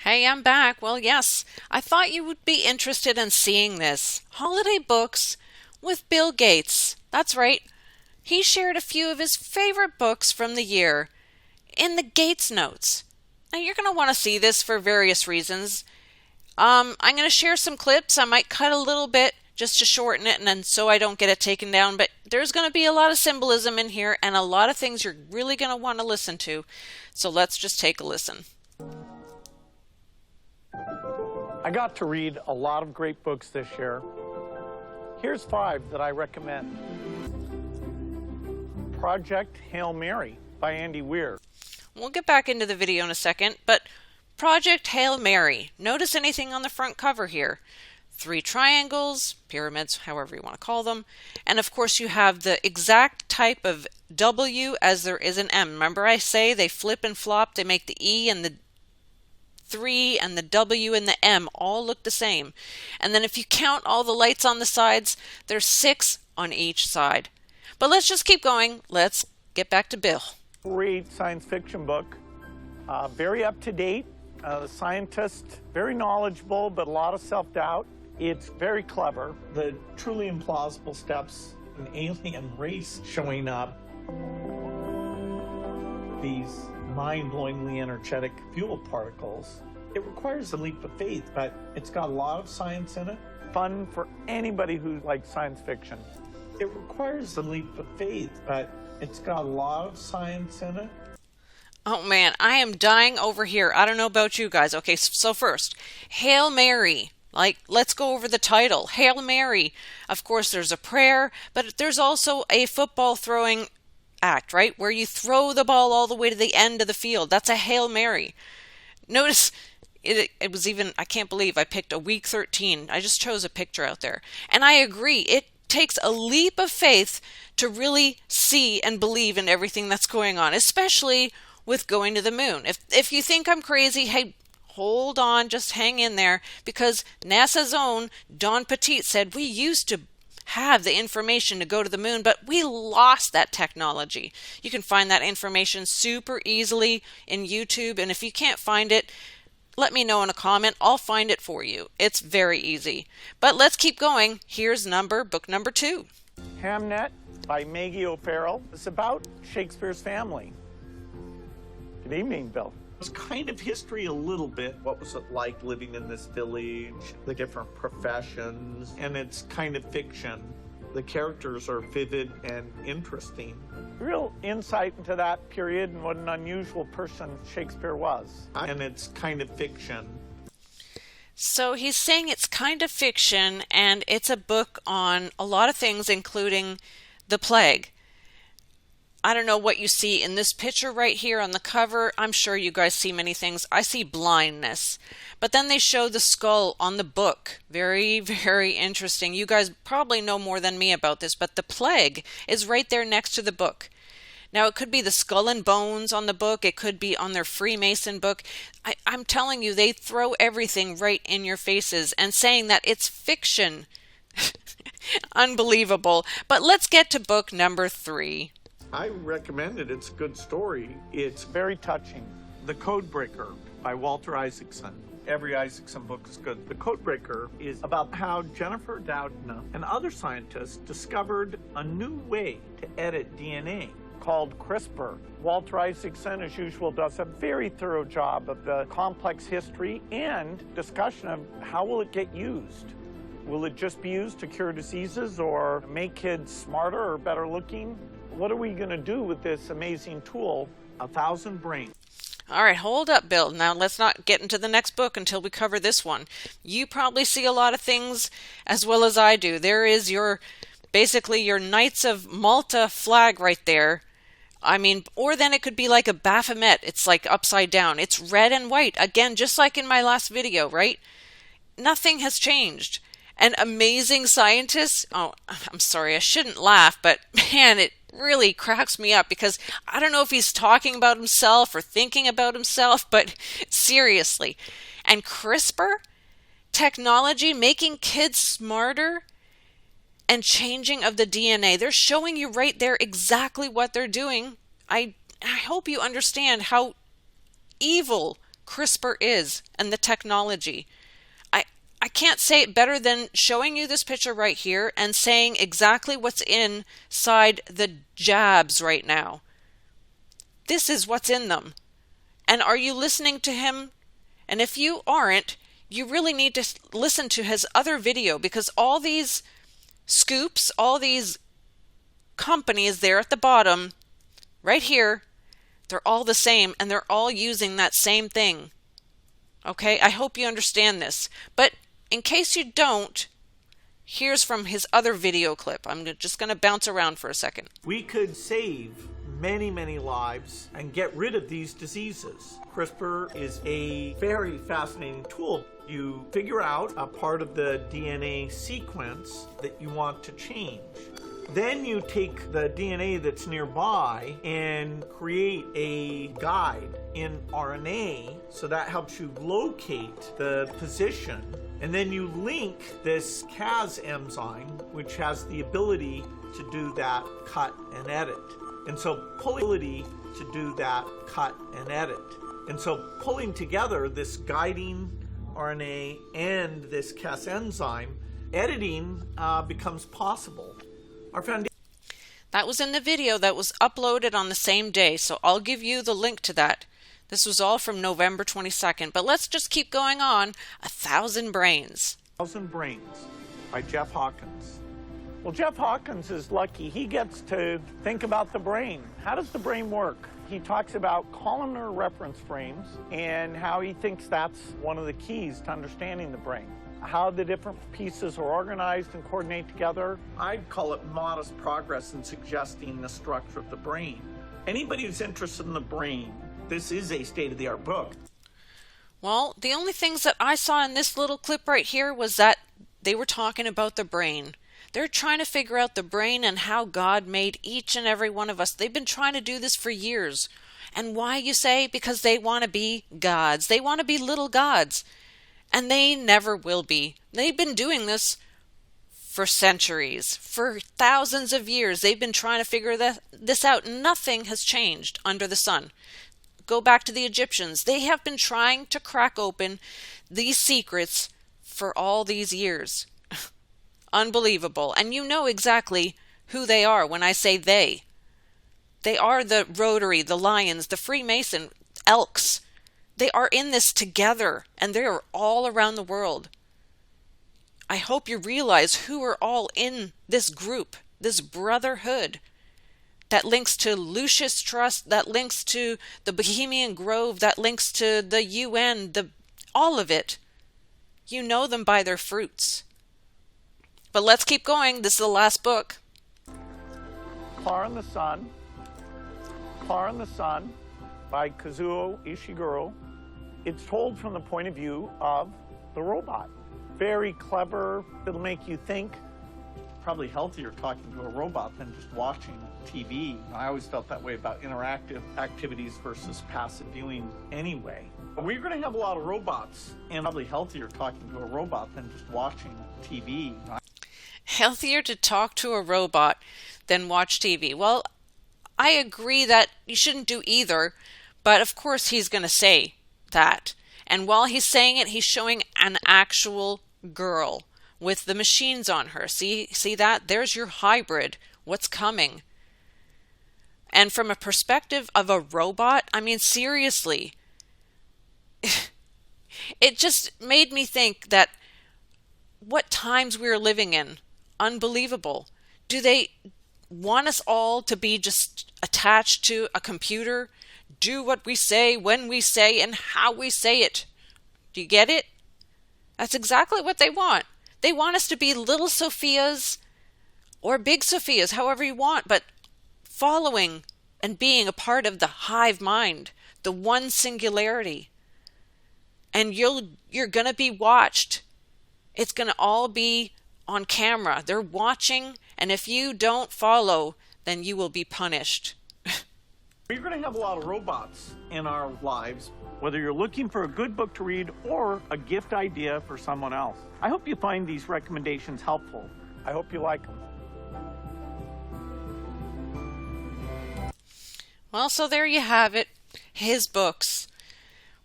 Hey, I'm back. Well, yes, I thought you would be interested in seeing this. Holiday books with Bill Gates. That's right. He shared a few of his favorite books from the year in the Gates Notes. Now, you're going to want to see this for various reasons. I'm going to share some clips. I might cut a little bit just to shorten it and then so I don't get it taken down. But there's going to be a lot of symbolism in here and a lot of things you're really going to want to listen to. So let's just take a listen. I got to read a lot of great books this year. Here's 5 that I recommend. Project Hail Mary by Andy Weir. We'll get back into the video in a second, but Project Hail Mary. Notice anything on the front cover here? 3 triangles, pyramids, however you want to call them. And of course you have the exact type of W as there is an M. Remember I say they flip and flop, they make the E and the 3 and the W and the M all look the same. And then if you count all the lights on the sides, there's 6 on each side. But let's just keep going. Let's get back to Bill. Great science fiction book. Very up to date. The scientist, very knowledgeable, but a lot of self-doubt. It's very clever. The truly implausible steps, an alien race showing up. These mind-blowingly energetic fuel particles. It requires a leap of faith, but it's got a lot of science in it. Fun for anybody who likes science fiction. It requires a leap of faith, but it's got a lot of science in it. Oh man, I am dying over here. I don't know about you guys. Okay, so first, Hail Mary. Let's go over the title. Hail Mary. Of course, there's a prayer, but there's also a football throwing act, right? Where you throw the ball all the way to the end of the field. That's a Hail Mary. Notice it was even, I can't believe I picked a week 13. I just chose a picture out there. And I agree, it takes a leap of faith to really see and believe in everything that's going on, especially with going to the moon. If you think I'm crazy, hey, hold on, just hang in there, because NASA's own Don Petit said we used to have the information to go to the moon, but we lost that technology. You can find that information super easily in YouTube, and if you can't find it, let me know in a comment. I'll find it for you. It's very easy. But let's keep going. Here's book number 2. Hamnet by Maggie O'Farrell. It's about Shakespeare's family. Good evening, Bill. It's kind of history a little bit. What was it like living in this village, the different professions, and it's kind of fiction. The characters are vivid and interesting. Real insight into that period and what an unusual person Shakespeare was. And it's kind of fiction. So he's saying it's kind of fiction, and it's a book on a lot of things, including the plague. I don't know what you see in this picture right here on the cover. I'm sure you guys see many things. I see blindness. But then they show the skull on the book. Very, very interesting. You guys probably know more than me about this, but the plague is right there next to the book. Now, it could be the skull and bones on the book. It could be on their Freemason book. I'm telling you, they throw everything right in your faces and saying that it's fiction. Unbelievable. But let's get to book number 3. I recommend it. It's a good story. It's very touching. The Codebreaker by Walter Isaacson. Every Isaacson book is good. The Codebreaker is about how Jennifer Doudna and other scientists discovered a new way to edit DNA called CRISPR. Walter Isaacson, as usual, does a very thorough job of the complex history and discussion of how will it get used. Will it just be used to cure diseases or make kids smarter or better looking? What are we going to do with this amazing tool, 1,000 brains? All right, hold up, Bill. Now let's not get into the next book until we cover this one. You probably see a lot of things as well as I do. There is basically your Knights of Malta flag right there. I mean, or then it could be like a Baphomet. It's like upside down. It's red and white. Again, just like in my last video, right? Nothing has changed. And amazing scientists, oh, I'm sorry, I shouldn't laugh, but man, it really cracks me up because I don't know if he's talking about himself or thinking about himself, but seriously. And CRISPR, technology, making kids smarter and changing of the DNA. They're showing you right there exactly what they're doing. I hope you understand how evil CRISPR is and the technology. I can't say it better than showing you this picture right here and saying exactly what's inside the jabs right now. This is what's in them. And are you listening to him? And if you aren't, you really need to listen to his other video, because all these scoops, all these companies there at the bottom, right here, they're all the same and they're all using that same thing. Okay, I hope you understand this. But in case you don't, here's from his other video clip. I'm just going to bounce around for a second. We could save many, many lives and get rid of these diseases. CRISPR is a very fascinating tool. You figure out a part of the DNA sequence that you want to change. Then you take the DNA that's nearby and create a guide in RNA, so that helps you locate the position. And then you link this Cas enzyme, which has the ability to do that cut and edit. And so pulling together this guiding RNA and this Cas enzyme, editing becomes possible. That was in the video that was uploaded on the same day, so I'll give you the link to that. This was all from November 22nd, but let's just keep going on. 1,000 Brains. 1,000 Brains by Jeff Hawkins. Well, Jeff Hawkins is lucky. He gets to think about the brain. How does the brain work? He talks about columnar reference frames and how he thinks that's one of the keys to understanding the brain. How the different pieces are organized and coordinate together. I'd call it modest progress in suggesting the structure of the brain. Anybody who's interested in the brain, this is a state-of-the-art book. Well, the only things that I saw in this little clip right here was that they were talking about the brain. They're trying to figure out the brain and how God made each and every one of us. They've been trying to do this for years. And why, you say? Because they want to be gods. They want to be little gods. And they never will be. They've been doing this for centuries, for thousands of years. They've been trying to figure this out. Nothing has changed under the sun. Go back to the Egyptians. They have been trying to crack open these secrets for all these years. Unbelievable. And you know exactly who they are when I say they. They are the Rotary, the Lions, the Freemason, Elks. They are in this together, and they are all around the world. I hope you realize who are all in this group, this brotherhood, that links to Lucius Trust, that links to the Bohemian Grove, that links to the UN, all of it. You know them by their fruits. But let's keep going. This is the last book. Far in the Sun by Kazuo Ishiguro. It's told from the point of view of the robot. Very clever. It'll make you think. Probably healthier talking to a robot than just watching TV. I always felt that way about interactive activities versus passive viewing anyway. We're going to have a lot of robots, and probably healthier talking to a robot than just watching TV. Healthier to talk to a robot than watch TV. Well, I agree that you shouldn't do either, but of course he's going to say that. And while he's saying it, he's showing an actual girl with the machines on her. See that? There's your hybrid. What's coming? And from a perspective of a robot, I mean, seriously, it just made me think that what times we're living in. Unbelievable. Do they want us all to be just attached to a computer? Do what we say, when we say, and how we say it. Do you get it? That's exactly what they want. They want us to be little Sophias or big Sophias, however you want, but following and being a part of the hive mind, the one singularity. And you're going to be watched. It's going to all be on camera. They're watching, and if you don't follow, then you will be punished. We're going to have a lot of robots in our lives, whether you're looking for a good book to read or a gift idea for someone else. I hope you find these recommendations helpful. I hope you like them. Well, so there you have it. His books.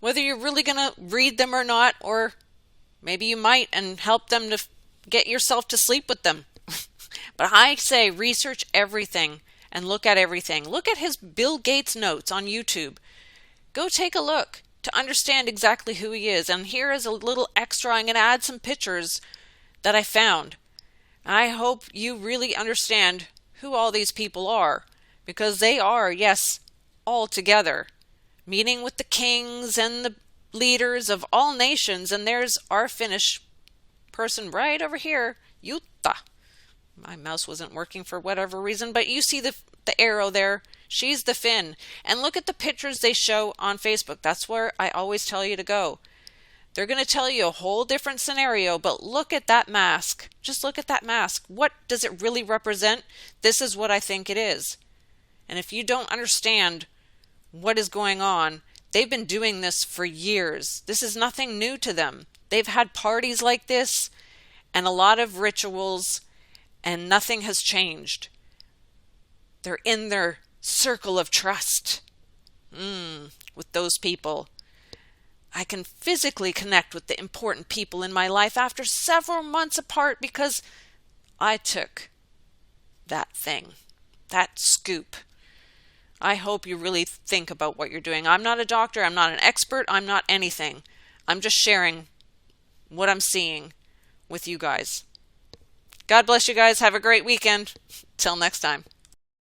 whether you're really going to read them or not, or maybe you might and help them to get yourself to sleep with them. But I say research everything and look at everything. Look at his Bill Gates notes on YouTube. Go take a look to understand exactly who he is. And here is a little extra. I'm going to add some pictures that I found. I hope you really understand who all these people are, because they are, yes, all together, meeting with the kings and the leaders of all nations. And there's our Finnish person right over here, Jutta. My mouse wasn't working for whatever reason, but you see the arrow there. She's the Finn. And look at the pictures they show on Facebook. That's where I always tell you to go. They're going to tell you a whole different scenario, but look at that mask. Just look at that mask. What does it really represent? This is what I think it is. And if you don't understand what is going on, they've been doing this for years. This is nothing new to them. They've had parties like this and a lot of rituals, and nothing has changed. They're in their circle of trust with those people. I can physically connect with the important people in my life after several months apart because I took that thing, that scoop. I hope you really think about what you're doing. I'm not a doctor. I'm not an expert. I'm not anything. I'm just sharing what I'm seeing with you guys. God bless you guys. Have a great weekend. Till next time.